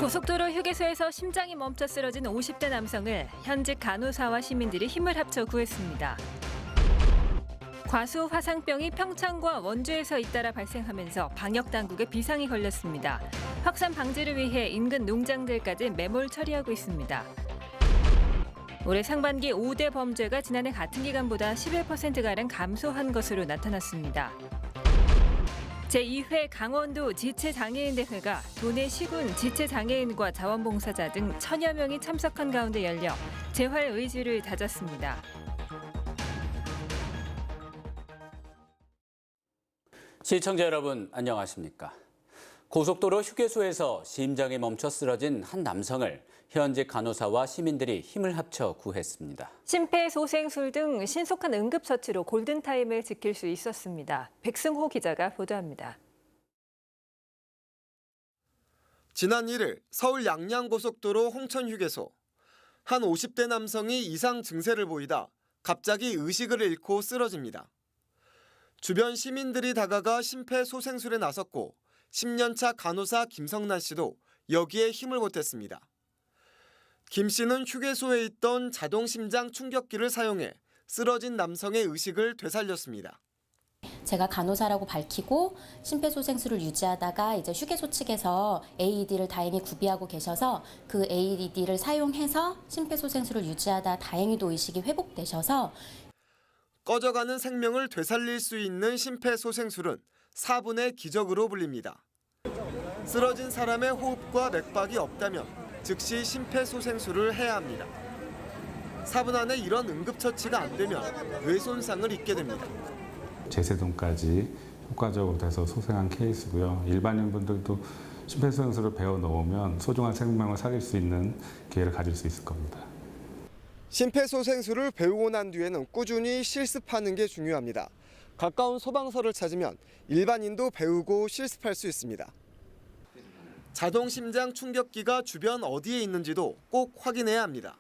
고속도로 휴게소에서 심장이 멈춰 쓰러진 50대 남성을 현직 간호사와 시민들이 힘을 합쳐 구했습니다. 과수 화상병이 평창과 원주에서 잇따라 발생하면서 방역당국의 비상이 걸렸습니다. 확산 방지를 위해 인근 농장들까지 매몰 처리하고 있습니다. 올해 상반기 5대 범죄가 지난해 같은 기간보다 11%가량 감소한 것으로 나타났습니다. 제2회 강원도 지체장애인대회가 도내 시군 지체장애인과 자원봉사자 등 1000여 명이 참석한 가운데 열려 재활 의지를 다졌습니다. 시청자 여러분 안녕하십니까? 고속도로 휴게소에서 심장이 멈춰 쓰러진 한 남성을 현직 간호사와 시민들이 힘을 합쳐 구했습니다. 심폐소생술 등 신속한 응급처치로 골든타임을 지킬 수 있었습니다. 백승호 기자가 보도합니다. 지난 1일 서울 양양고속도로 홍천휴게소. 한 50대 남성이 이상 증세를 보이다 갑자기 의식을 잃고 쓰러집니다. 주변 시민들이 다가가 심폐소생술에 나섰고 10년차 간호사 김성란 씨도 여기에 힘을 보탰습니다. 김 씨는 휴게소에 있던 자동심장 충격기를 사용해 쓰러진 남성의 의식을 되살렸습니다. 제가 간호사라고 밝히고 심폐소생술을 유지하다가 이제 휴게소 측에서 AED를 다행히 구비하고 계셔서 그 AED를 사용해서 심폐소생술을 유지하다 다행히도 의식이 회복되셔서 꺼져가는 생명을 되살릴 수 있는 심폐소생술은 4분의 기적으로 불립니다. 쓰러진 사람의 호흡과 맥박이 없다면 즉시 심폐소생술을 해야 합니다. 4분 안에 이런 응급처치가 안 되면 뇌손상을 입게 됩니다. 제세동까지 효과적으로 돼서 소생한 케이스고요. 일반인분들도 심폐소생술을 배워 놓으면 소중한 생명을 살릴 수 있는 기회를 가질 수 있을 겁니다. 심폐소생술을 배우고 난 뒤에는 꾸준히 실습하는 게 중요합니다. 가까운 소방서를 찾으면 일반인도 배우고 실습할 수 있습니다. 자동심장 충격기가 주변 어디에 있는지도 꼭 확인해야 합니다.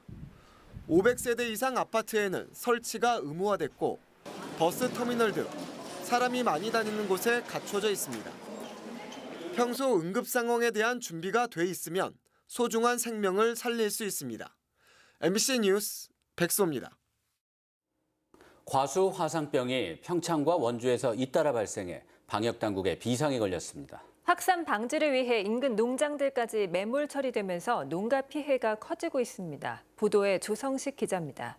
500세대 이상 아파트에는 설치가 의무화됐고 버스 터미널 등 사람이 많이 다니는 곳에 갖춰져 있습니다. 평소 응급 상황에 대한 준비가 돼 있으면 소중한 생명을 살릴 수 있습니다. MBC 뉴스 백소입니다. 과수 화상병이 평창과 원주에서 잇따라 발생해 방역당국의 비상이 걸렸습니다. 확산 방지를 위해 인근 농장들까지 매몰 처리되면서 농가 피해가 커지고 있습니다. 보도에 조성식 기자입니다.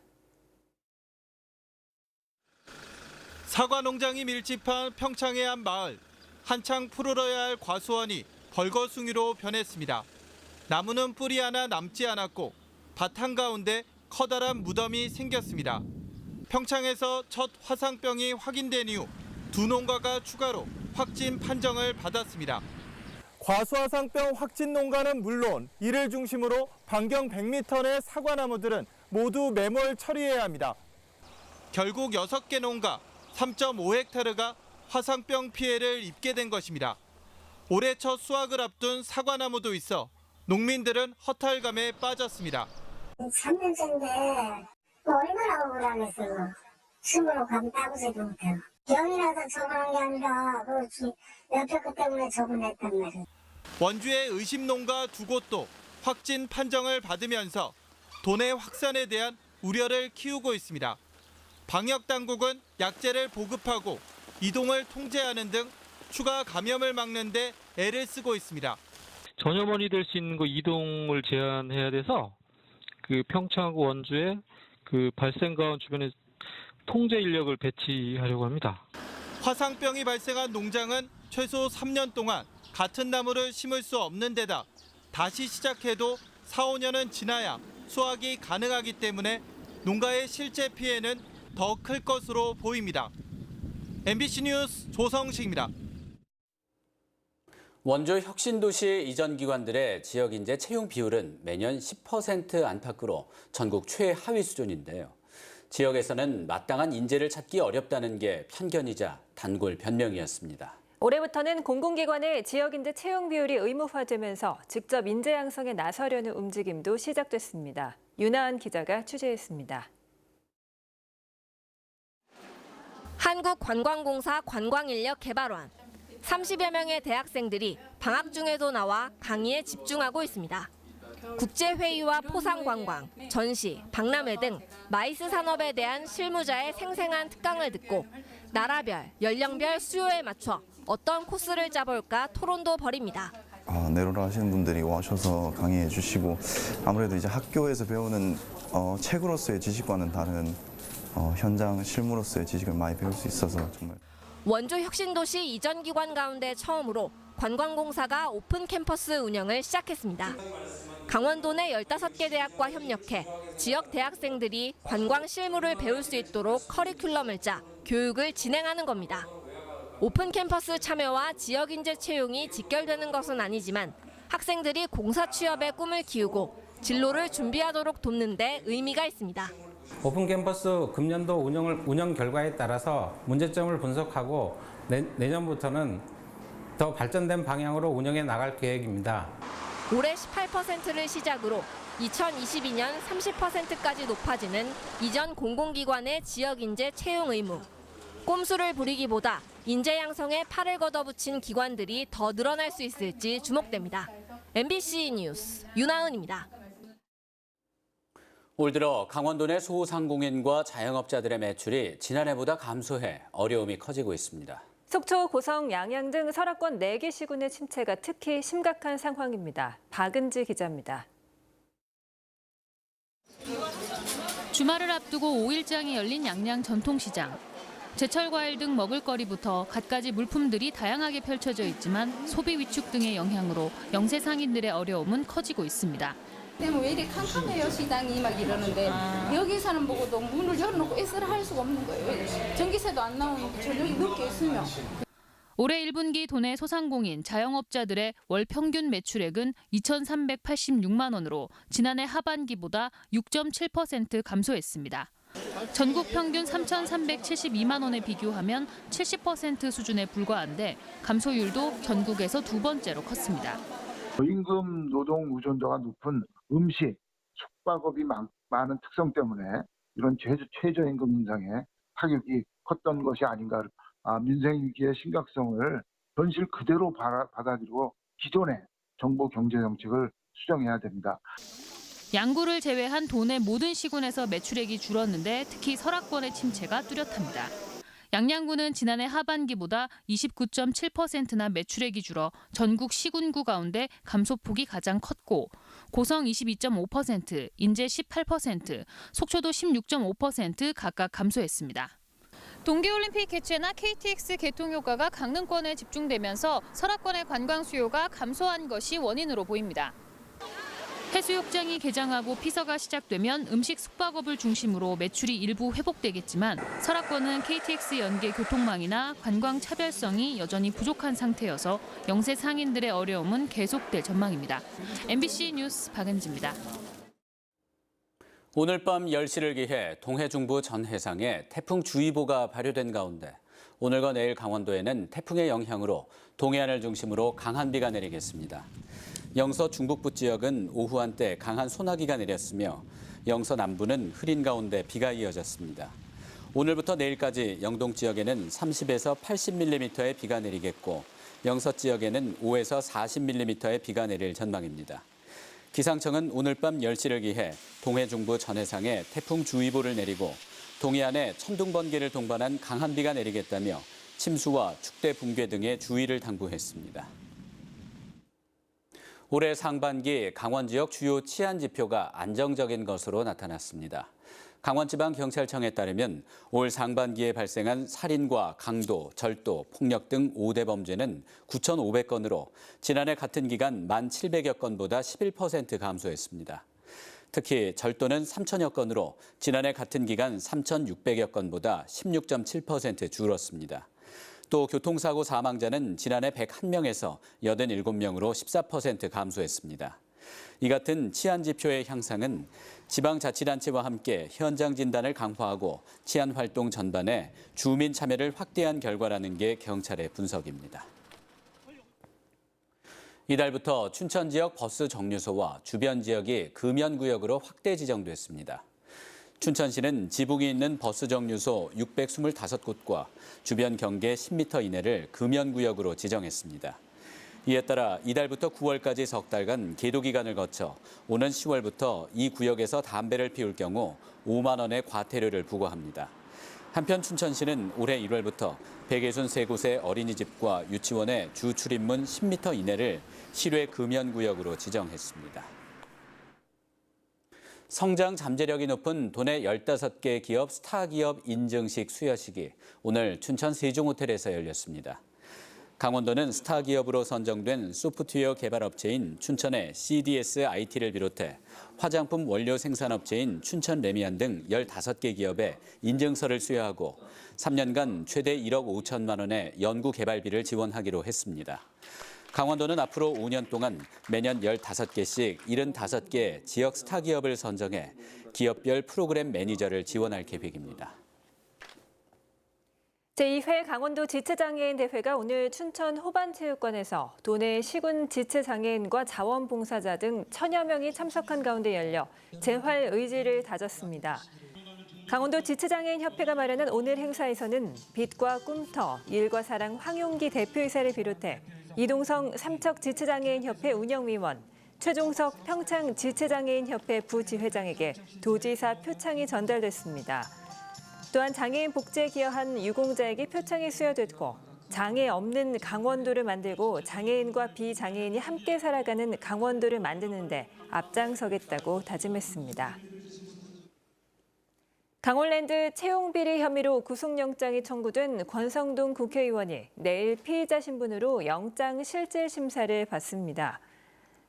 사과 농장이 밀집한 평창의 한 마을. 한창 풀어야 할 과수원이 벌거숭이로 변했습니다. 나무는 뿌리 하나 남지 않았고 밭 한가운데 커다란 무덤이 생겼습니다. 평창에서 첫 화상병이 확인된 이후 두 농가가 추가로 확진 판정을 받았습니다. 과수화상병 확진 농가는 물론 이를 중심으로 반경 100m 내 사과나무들은 모두 매몰 처리해야 합니다. 결국 6개 농가 3.5헥타르가 화상병 피해를 입게 된 것입니다. 올해 첫 수확을 앞둔 사과나무도 있어 농민들은 허탈감에 빠졌습니다. 3년째인데 얼마나 억울하겠어요. 숨으로 가면 따보지도 못해요. 병이라서 적응한 게 아니라 옆에 것 때문에 적응했단 말이에요. 원주의 의심 농가 2곳도 확진 판정을 받으면서 도내 확산에 대한 우려를 키우고 있습니다. 방역 당국은 약제를 보급하고 이동을 통제하는 등 추가 감염을 막는 데 애를 쓰고 있습니다. 전염원이 될 수 있는 그 이동을 제한해야 돼서 그 평창하고 원주에 그 발생가운 주변에 통제 인력을 배치하려고 합니다. 화상병이 발생한 농장은 최소 3년 동안 같은 나무를 심을 수 없는 데다 다시 시작해도 4, 5년은 지나야 수확이 가능하기 때문에 농가의 실제 피해는 더 클 것으로 보입니다. MBC 뉴스 조성식입니다. 원주 혁신도시 이전 기관들의 지역 인재 채용 비율은 매년 10% 안팎으로 전국 최하위 수준인데요. 지역에서는 마땅한 인재를 찾기 어렵다는 게 편견이자 단골 변명이었습니다. 올해부터는 공공기관의 지역 인재 채용 비율이 의무화되면서 직접 인재 양성에 나서려는 움직임도 시작됐습니다. 윤하은 기자가 취재했습니다. 한국관광공사 관광인력개발원. 30여 명의 대학생들이 방학 중에도 나와 강의에 집중하고 있습니다. 국제회의와 포상관광, 전시, 박람회 등 마이스 산업에 대한 실무자의 생생한 특강을 듣고 나라별, 연령별 수요에 맞춰 어떤 코스를 짜볼까 토론도 벌입니다. 내로라 하시는 분들이 와셔서 강의해 주시고 아무래도 이제 학교에서 배우는 책으로서의 지식과는 다른 현장 실무로서의 지식을 많이 배울 수 있어서 정말. 원주 혁신도시 이전 기관 가운데 처음으로 관광공사가 오픈 캠퍼스 운영을 시작했습니다. 강원도 내 15개 대학과 협력해 지역 대학생들이 관광 실무를 배울 수 있도록 커리큘럼을 짜 교육을 진행하는 겁니다. 오픈 캠퍼스 참여와 지역 인재 채용이 직결되는 것은 아니지만 학생들이 공사 취업의 꿈을 키우고 진로를 준비하도록 돕는 데 의미가 있습니다. 오픈 캠퍼스 금년도 운영 결과에 따라서 문제점을 분석하고 내년부터는 더 발전된 방향으로 운영해 나갈 계획입니다. 올해 18%를 시작으로 2022년 30%까지 높아지는 이전 공공기관의 지역 인재 채용 의무. 꼼수를 부리기보다 인재 양성에 팔을 걷어붙인 기관들이 더 늘어날 수 있을지 주목됩니다. MBC 뉴스 윤하은입니다. 올 들어 강원도 내 소상공인과 자영업자들의 매출이 지난해보다 감소해 어려움이 커지고 있습니다. 속초, 고성, 양양 등 설악권 4개 시군의 침체가 특히 심각한 상황입니다. 박은지 기자입니다. 주말을 앞두고 5일장이 열린 양양 전통시장. 제철 과일 등 먹을거리부터 갖가지 물품들이 다양하게 펼쳐져 있지만 소비 위축 등의 영향으로 영세 상인들의 어려움은 커지고 있습니다. 왜 이렇게 캄캄해요 시장이 막 이러는데 여기서는 보고도 문을 열어놓고 애쓰라 할 수가 없는 거예요. 전기세도 안 나오는데 저녁이 늦게 있으면. 올해 1분기 도내 소상공인, 자영업자들의 월 평균 매출액은 2,386만 원으로 지난해 하반기보다 6.7% 감소했습니다. 전국 평균 3,372만 원에 비교하면 70% 수준에 불과한데 감소율도 전국에서 두 번째로 컸습니다. 임금 노동 의존도가 높은 음식, 숙박업이 많은 특성 때문에 이런 최저임금 인상에 타격이 컸던 것이 아닌가. 민생 위기의 심각성을 현실 그대로 받아들이고 기존의 정부 경제 정책을 수정해야 됩니다. 양구를 제외한 도내 모든 시군에서 매출액이 줄었는데 특히 설악권의 침체가 뚜렷합니다. 양양구는 지난해 하반기보다 29.7%나 매출액이 줄어 전국 시군구 가운데 감소폭이 가장 컸고 고성 22.5%, 인제 18%, 속초도 16.5% 각각 감소했습니다. 동계올림픽 개최나 KTX 개통 효과가 강릉권에 집중되면서 설악권의 관광 수요가 감소한 것이 원인으로 보입니다. 해수욕장이 개장하고 피서가 시작되면 음식 숙박업을 중심으로 매출이 일부 회복되겠지만 설악권은 KTX 연계 교통망이나 관광 차별성이 여전히 부족한 상태여서 영세 상인들의 어려움은 계속될 전망입니다. MBC 뉴스 박은지입니다. 오늘 밤 10시를 기해 동해 중부 전 해상에 태풍주의보가 발효된 가운데 오늘과 내일 강원도에는 태풍의 영향으로 동해안을 중심으로 강한 비가 내리겠습니다. 영서 중북부 지역은 오후 한때 강한 소나기가 내렸으며 영서 남부는 흐린 가운데 비가 이어졌습니다. 오늘부터 내일까지 영동 지역에는 30에서 80mm의 비가 내리겠고 영서 지역에는 5에서 40mm의 비가 내릴 전망입니다. 기상청은 오늘 밤 10시를 기해 동해 중부 전해상에 태풍주의보를 내리고 동해안에 천둥 번개를 동반한 강한 비가 내리겠다며 침수와 축대 붕괴 등의 주의를 당부했습니다. 올해 상반기 강원 지역 주요 치안 지표가 안정적인 것으로 나타났습니다. 강원지방경찰청에 따르면 올 상반기에 발생한 살인과 강도, 절도, 폭력 등 5대 범죄는 9,500건으로 지난해 같은 기간 1,700여 건보다 11% 감소했습니다. 특히 절도는 3,000여 건으로 지난해 같은 기간 3,600여 건보다 16.7% 줄었습니다. 또 교통사고 사망자는 지난해 101명에서 87명으로 14% 감소했습니다. 이 같은 치안 지표의 향상은 지방자치단체와 함께 현장 진단을 강화하고 치안 활동 전반에 주민 참여를 확대한 결과라는 게 경찰의 분석입니다. 이달부터 춘천 지역 버스 정류소와 주변 지역이 금연구역으로 확대 지정됐습니다. 춘천시는 지붕이 있는 버스 정류소 625곳과 주변 경계 10m 이내를 금연구역으로 지정했습니다. 이에 따라 이달부터 9월까지 석 달간 계도 기간을 거쳐 오는 10월부터 이 구역에서 담배를 피울 경우 5만 원의 과태료를 부과합니다. 한편 춘천시는 올해 1월부터 163곳의 어린이집과 유치원의 주 출입문 10m 이내를 실외 금연구역으로 지정했습니다. 성장 잠재력이 높은 도내 15개 기업 스타기업 인증식 수여식이 오늘 춘천 세종호텔에서 열렸습니다. 강원도는 스타기업으로 선정된 소프트웨어 개발업체인 춘천의 CDS IT를 비롯해 화장품 원료 생산업체인 춘천 레미안 등 15개 기업에 인증서를 수여하고 3년간 최대 1억 5천만 원의 연구개발비를 지원하기로 했습니다. 강원도는 앞으로 5년 동안 매년 15개씩 75개 지역 스타기업을 선정해 기업별 프로그램 매니저를 지원할 계획입니다. 제2회 강원도 지체장애인 대회가 오늘 춘천 호반체육관에서 도내 시군 지체장애인과 자원봉사자 등 1000여 명이 참석한 가운데 열려 재활 의지를 다졌습니다. 강원도 지체장애인협회가 마련한 오늘 행사에서는 빛과 꿈터, 일과 사랑 황용기 대표이사를 비롯해 이동성 삼척지체장애인협회 운영위원, 최종석 평창지체장애인협회 부지회장에게 도지사 표창이 전달됐습니다. 또한 장애인 복지에 기여한 유공자에게 표창이 수여됐고 장애 없는 강원도를 만들고 장애인과 비장애인이 함께 살아가는 강원도를 만드는 데 앞장서겠다고 다짐했습니다. 강원랜드 채용비리 혐의로 구속영장이 청구된 권성동 국회의원이 내일 피의자 신분으로 영장 실질 심사를 받습니다.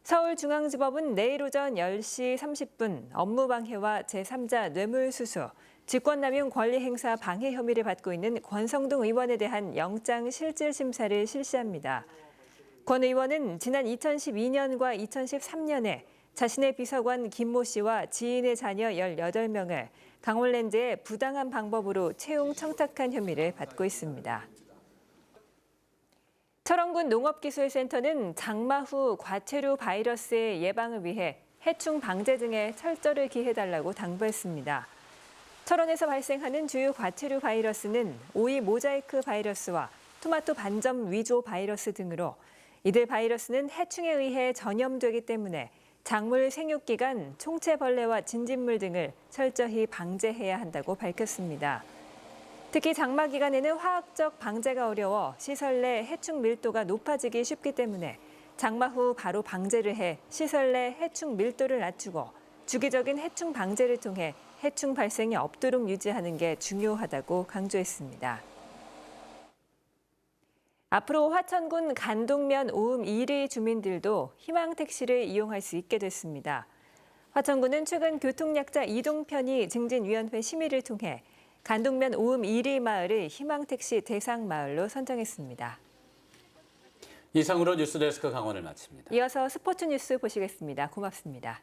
서울중앙지법은 내일 오전 10시 30분 업무방해와 제3자 뇌물수수, 직권남용 권리행사 방해 혐의를 받고 있는 권성동 의원에 대한 영장 실질 심사를 실시합니다. 권 의원은 지난 2012년과 2013년에 자신의 비서관 김모 씨와 지인의 자녀 18명을 강원랜드에 부당한 방법으로 채용 청탁한 혐의를 받고 있습니다. 철원군 농업기술센터는 장마 후 과체류 바이러스의 예방을 위해 해충 방제 등에 철저를 기해달라고 당부했습니다. 철원에서 발생하는 주요 과체류 바이러스는 오이 모자이크 바이러스와 토마토 반점 위조 바이러스 등으로 이들 바이러스는 해충에 의해 전염되기 때문에 작물 생육 기간 총체벌레와 진딧물 등을 철저히 방제해야 한다고 밝혔습니다. 특히 장마 기간에는 화학적 방제가 어려워 시설 내 해충 밀도가 높아지기 쉽기 때문에 장마 후 바로 방제를 해 시설 내 해충 밀도를 낮추고 주기적인 해충 방제를 통해 해충 발생이 없도록 유지하는 게 중요하다고 강조했습니다. 앞으로 화천군 간동면 오음 1리 주민들도 희망택시를 이용할 수 있게 됐습니다. 화천군은 최근 교통약자 이동편의 증진위원회 심의를 통해 간동면 오음 1리 마을을 희망택시 대상 마을로 선정했습니다. 이상으로 뉴스데스크 강원을 마칩니다. 이어서 스포츠 뉴스 보시겠습니다. 고맙습니다.